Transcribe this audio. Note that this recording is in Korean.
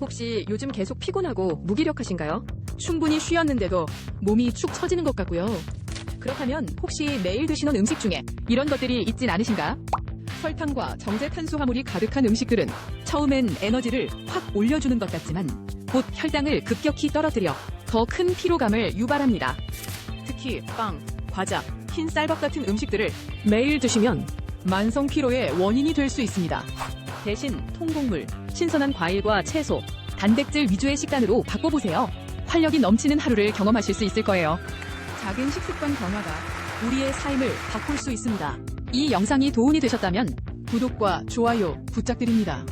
혹시 요즘 계속 피곤하고 무기력하신가요? 충분히 쉬었는데도 몸이 축 처지는 것 같고요. 그렇다면 혹시 매일 드시는 음식 중에 이런 것들이 있진 않으신가? 설탕과 정제 탄수화물이 가득한 음식들은 처음엔 에너지를 확 올려주는 것 같지만 곧 혈당을 급격히 떨어뜨려 더 큰 피로감을 유발합니다. 특히 빵, 과자, 흰 쌀밥 같은 음식들을 매일 드시면 만성 피로의 원인이 될 수 있습니다. 대신 통곡물, 신선한 과일과 채소, 단백질 위주의 식단으로 바꿔보세요. 활력이 넘치는 하루를 경험하실 수 있을 거예요. 작은 식습관 변화가 우리의 삶을 바꿀 수 있습니다. 이 영상이 도움이 되셨다면 구독과 좋아요 부탁드립니다.